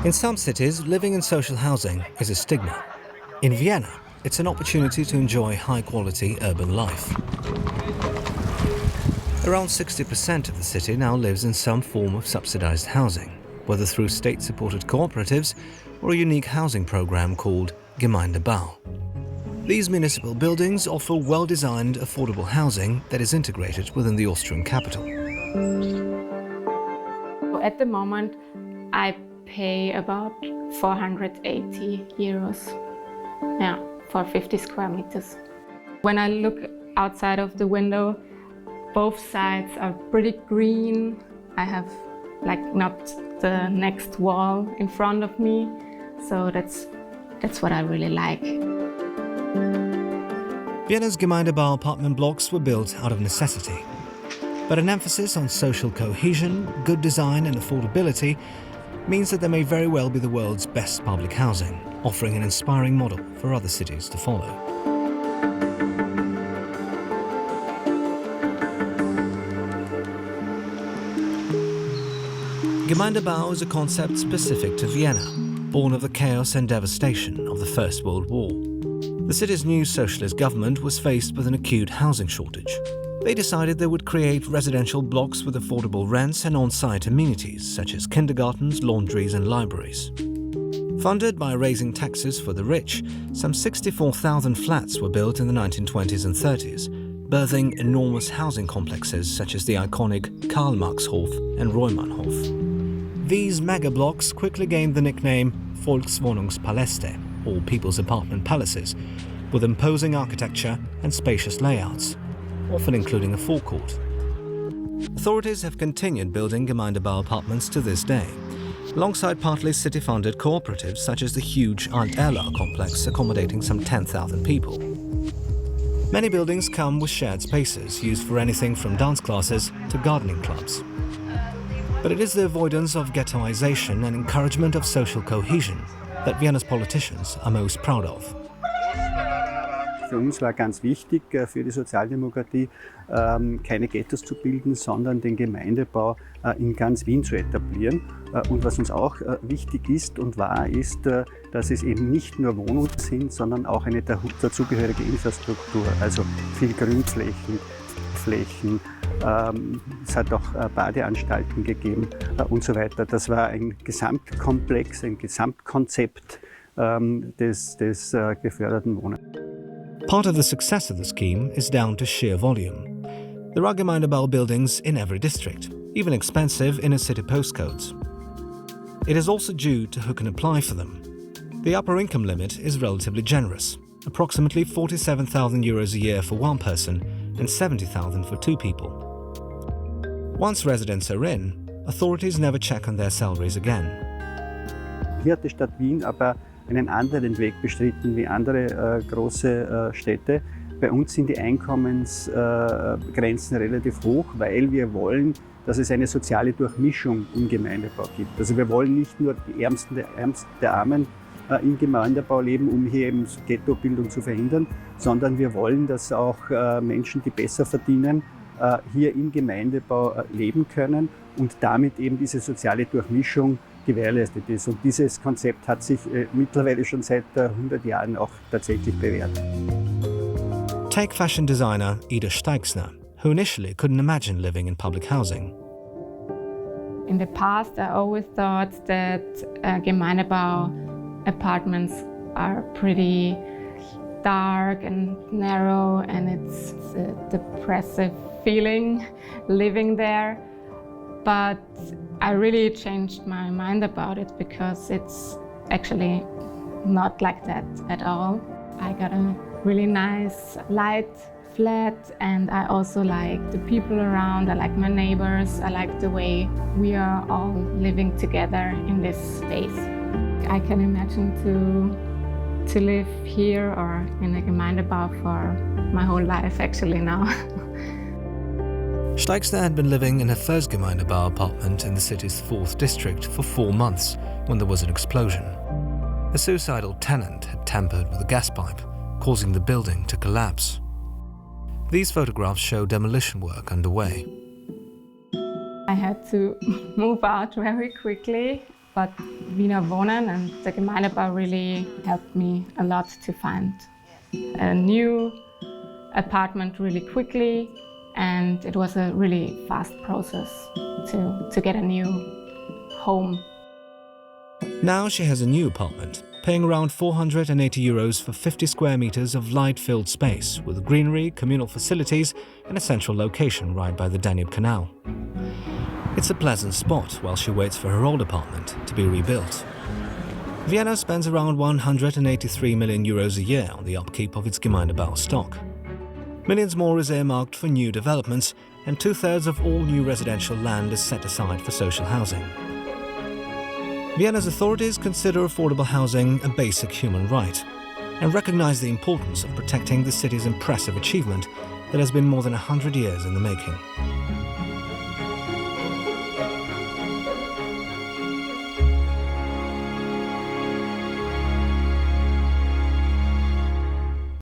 In some cities, living in social housing is a stigma. In Vienna, it's an opportunity to enjoy high-quality urban life. Around 60% of the city now lives in some form of subsidized housing, whether through state-supported cooperatives or a unique housing program called Gemeindebau. These municipal buildings offer well-designed, affordable housing that is integrated within the Austrian capital. At the moment, I pay about 480 euros for 50 square meters. When I look outside of the window, both sides are pretty green. I have not the next wall in front of me, so that's what I really like. Vienna's Gemeindebau apartment blocks were built out of necessity, but an emphasis on social cohesion, good design and affordability means that they may very well be the world's best public housing, offering an inspiring model for other cities to follow. Gemeindebau is a concept specific to Vienna, born of the chaos and devastation of the First World War. The city's new socialist government was faced with an acute housing shortage. They decided they would create residential blocks with affordable rents and on-site amenities such as kindergartens, laundries and libraries. Funded by raising taxes for the rich, some 64,000 flats were built in the 1920s and 30s, birthing enormous housing complexes such as the iconic Karl-Marx-Hof and Roymannhof. These mega-blocks quickly gained the nickname Volkswohnungspaläste, or People's Apartment Palaces, with imposing architecture and spacious layouts, often including a forecourt. Authorities have continued building Gemeindebau apartments to this day, alongside partly city-funded cooperatives such as the huge Alt-Erla complex accommodating some 10,000 people. Many buildings come with shared spaces used for anything from dance classes to gardening clubs. But it is the avoidance of ghettoization and encouragement of social cohesion that Vienna's politicians are most proud of. Für uns war ganz wichtig, für die Sozialdemokratie, keine Ghettos zu bilden, sondern den Gemeindebau in ganz Wien zu etablieren. Und was uns auch wichtig ist und war, ist, dass es eben nicht nur Wohnungen sind, sondern auch eine dazugehörige Infrastruktur, also viel Grünflächen, es hat auch Badeanstalten gegeben und so weiter. Das war ein Gesamtkomplex, ein Gesamtkonzept des geförderten Wohnens. Part of the success of the scheme is down to sheer volume. There are Gemeindebau buildings in every district, even expensive inner-city postcodes. It is also due to who can apply for them. The upper income limit is relatively generous, approximately 47,000 euros a year for one person and 70,000 for two people. Once residents are in, authorities never check on their salaries again. Hier hat die Stadt Wien aber einen anderen Weg bestritten wie andere große Städte. Bei uns sind die Einkommensgrenzen relativ hoch, weil wir wollen, dass es eine soziale Durchmischung im Gemeindebau gibt. Also wir wollen nicht nur die Ärmsten der Armen im Gemeindebau leben, um hier eben Ghettobildung zu verhindern, sondern wir wollen, dass auch Menschen, die besser verdienen, hier im Gemeindebau leben können und damit eben diese soziale Durchmischung gewährleistet ist. Und dieses Konzept hat sich mittlerweile schon seit 100 Jahren auch tatsächlich bewährt. Take fashion designer Ida Steixner, who initially couldn't imagine living in public housing. In the past, I always thought that Gemeindebau apartments are pretty dark and narrow, and it's a depressive feeling living there. But I really changed my mind about it because it's actually not like that at all. I got a really nice light flat, and I also like the people around. I like my neighbors. I like the way we are all living together in this space. I can imagine to live here or in a Gemeindebau for my whole life actually now. Steixner had been living in her first Gemeindebau apartment in the city's 4th district for 4 months when there was an explosion. A suicidal tenant had tampered with a gas pipe, causing the building to collapse. These photographs show demolition work underway. I had to move out very quickly But Wiener Wohnen and the Gemeindebau really helped me a lot to find a new apartment really quickly, and it was a really fast process to get a new home. Now she has a new apartment, paying around 480 euros for 50 square meters of light-filled space with greenery, communal facilities and a central location right by the Danube Canal. It's a pleasant spot while she waits for her old apartment to be rebuilt. Vienna spends around 183 million euros a year on the upkeep of its Gemeindebau stock. Millions more is earmarked for new developments, and 2/3 of all new residential land is set aside for social housing. Vienna's authorities consider affordable housing a basic human right and recognize the importance of protecting the city's impressive achievement that has been more than 100 years in the making.